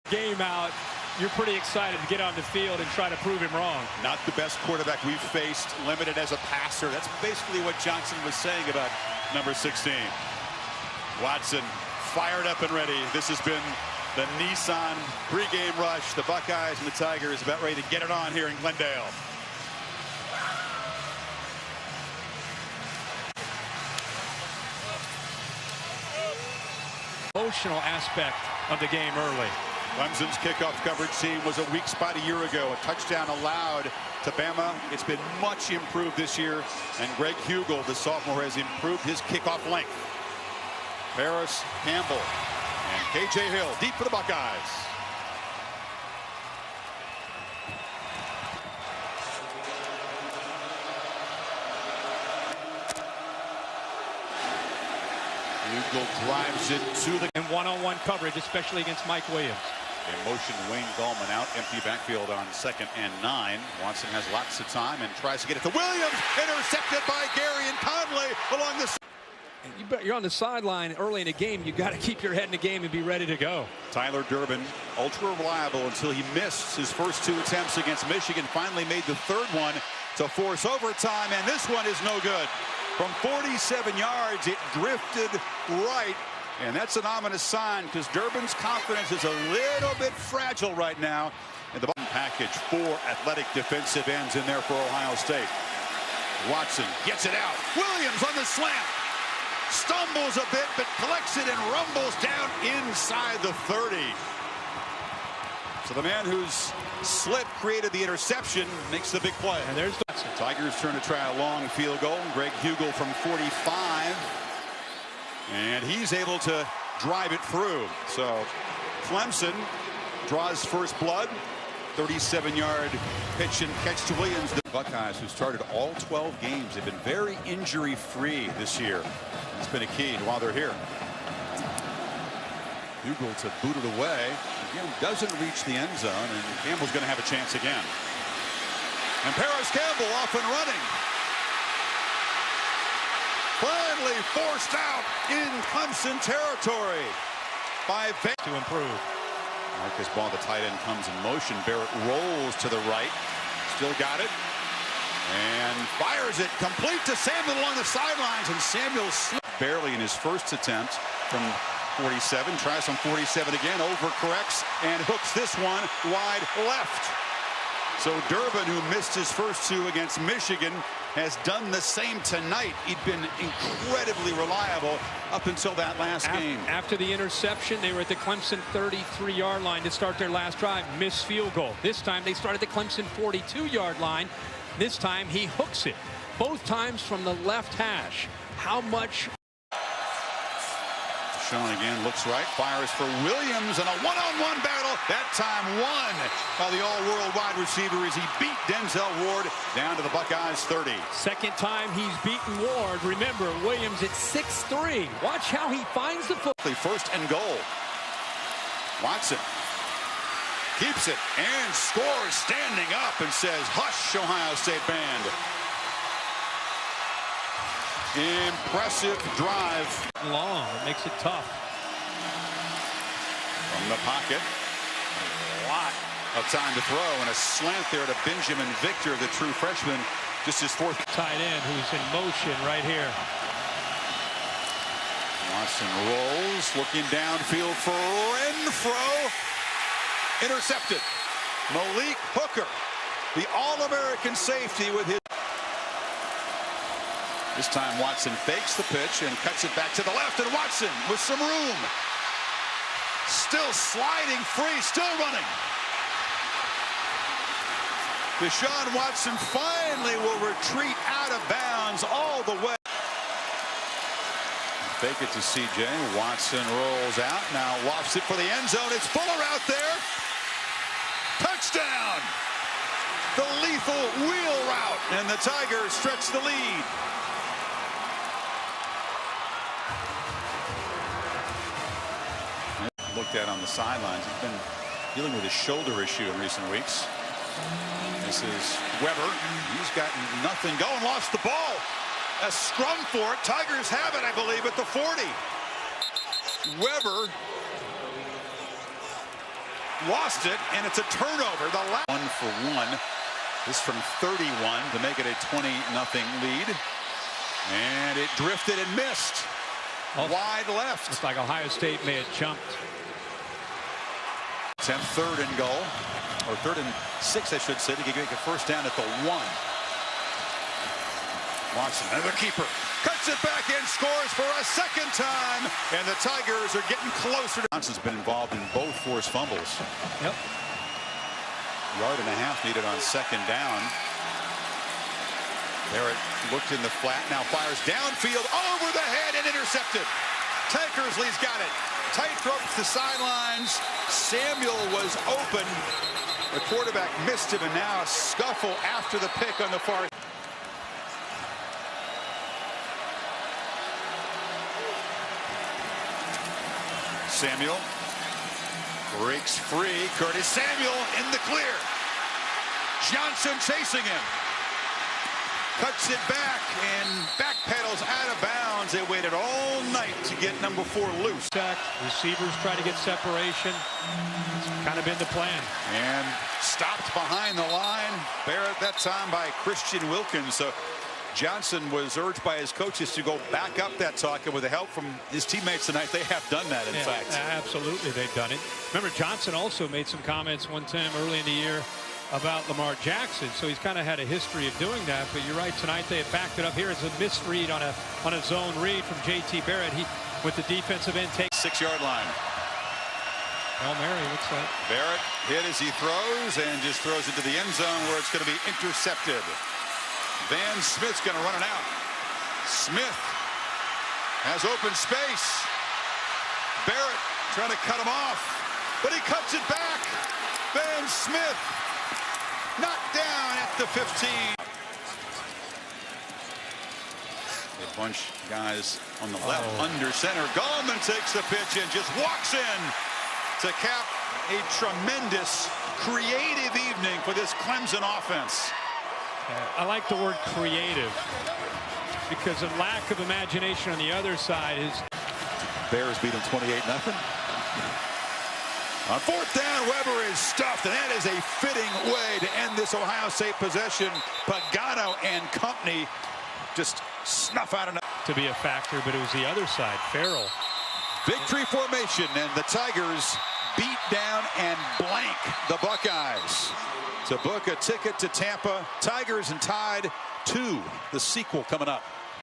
game out, you're pretty excited to get on the field and try to prove him wrong. Not the best quarterback we've faced, limited as a passer. That's basically what Johnson was saying about number 16. Watson fired up and ready. This has been the Nissan pregame rush. The Buckeyes and the Tigers about ready to get it on here in Glendale. Emotional aspect of the game early. Clemson's kickoff coverage team was a weak spot a year ago. A touchdown allowed to Bama. It's been much improved this year. And Greg Hugel, the sophomore, has improved his kickoff length. Paris, Campbell, and K.J. Hill deep for the Buckeyes. Hugel drives it to the... And one-on-one coverage, especially against Mike Williams. In motion, Wayne Gallman out. Empty backfield on 2nd and 9. Watson has lots of time and tries to get it to Williams. Intercepted by Gary and Conley along the... You're on the sideline early in the game. You got to keep your head in the game and be ready to go. Tyler Durbin, ultra reliable until he missed his first 2 attempts against Michigan. Finally made the third one to force overtime, and this one is no good. From 47 yards, it drifted right. And that's an ominous sign because Durbin's confidence is a little bit fragile right now. And the button package, 4 athletic defensive ends in there for Ohio State. Watson gets it out. Williams on the slant. Stumbles a bit, but collects it and rumbles down inside the 30. So the man whose slip created the interception makes the big play. And there's the Tigers turn to try a long field goal. Greg Hugel from 45. And he's able to drive it through. So Clemson draws first blood. 37-yard pitch and catch to Williams. The Buckeyes, who started all 12 games, have been very injury-free this year. It's been a key while they're here. Hugel to boot it away. Again, doesn't reach the end zone, and Campbell's going to have a chance again. And Paris Campbell off and running. Finally forced out in Clemson territory by Van. To improve. Marcus Ball, the tight end, comes in motion. Barrett rolls to the right. Still got it. And fires it complete to Samuel along the sidelines. And Samuel slipped barely in his first attempt from 47. Tries from 47 again. Overcorrects and hooks this one wide left. So Durbin, who missed his first 2 against Michigan, has done the same tonight. He'd been incredibly reliable up until that last game. After the interception, they were at the Clemson 33-yard line to start their last drive. Missed field goal. This time they started the Clemson 42-yard line. This time he hooks it. Both times from the left hash. How much? Sean again looks right, fires for Williams, and a one-on-one battle. That time won by the all-world wide receiver as he beat Denzel Ward down to the Buckeyes 30. Second time he's beaten Ward. Remember, Williams at 6'3". Watch how he finds the foot. First and goal. Watson keeps it and scores standing up and says, "Hush, Ohio State band." Impressive drive. Long, it makes it tough. From the pocket, a lot of time to throw, and a slant there to Benjamin Victor, the true freshman, just his 4th. Tight end who's in motion right here. Watson rolls, looking downfield for Renfro. Intercepted. Malik Hooker, the All-American safety with his... This time Watson fakes the pitch and cuts it back to the left, and Watson with some room. Still sliding free, still running. Deshaun Watson finally will retreat out of bounds all the way. Fake it to CJ. Watson rolls out, now lofts it for the end zone. It's Fuller out there. Touchdown! The lethal wheel route, and the Tigers stretch the lead. Looked at on the sidelines. He's been dealing with a shoulder issue in recent weeks. This is Weber. He's got nothing going. Lost the ball. A scrum for it. Tigers have it, I believe, at the 40. Weber lost it, and it's a turnover. The last 1-for-1. This from 31 to make it a 20-0 lead. And it drifted and missed. Wide left. Looks like Ohio State may have jumped. Attempt 3rd and goal. Or 3rd and 6, I should say, to get a first down at the 1. Watson, another keeper. Cuts it back and scores for a second time. And the Tigers are getting closer. Johnson's been involved in both forced fumbles. Yep. Yard and a half needed on 2nd down. Barrett looked in the flat, now fires downfield, over the head and intercepted. Tankersley's got it. Tight ropes the sidelines. Samuel was open. The quarterback missed him, and now a scuffle after the pick on the far. Samuel breaks free. Curtis Samuel in the clear. Johnson chasing him. Cuts it back and backpedals out of bounds. They waited all night to get number 4 loose. Receivers try to get separation. It's kind of been the plan. And stopped behind the line. Barrett that time by Christian Wilkins. So Johnson was urged by his coaches to go back up that talk, and with the help from his teammates tonight, they have done that, in fact. Absolutely, they've done it. Remember, Johnson also made some comments one time early in the year about Lamar Jackson, so he's kind of had a history of doing that. But you're right, tonight they have backed it up. Here is a misread on a zone read from J.T. Barrett. He, with the defensive end, take 6-yard line. Hail Mary, looks like. Barrett hit as he throws, and just throws into the end zone where it's going to be intercepted. Van Smith's going to run it out. Smith has open space. Barrett trying to cut him off, but he cuts it back. Van Smith knocked down at the 15. A bunch of guys on the left under center. Gallman takes the pitch and just walks in to cap a tremendous creative evening for this Clemson offense. I like the word creative because a lack of imagination on the other side is. Bears beat them 28-0. On 4th down, Weber is stuffed, and that is a fitting way to end this Ohio State possession. Pagano and company just snuff out enough to be a factor, but it was the other side. Farrell. Victory formation, and the Tigers beat down and blank the Buckeyes to book a ticket to Tampa. Tigers and Tide 2, the sequel coming up.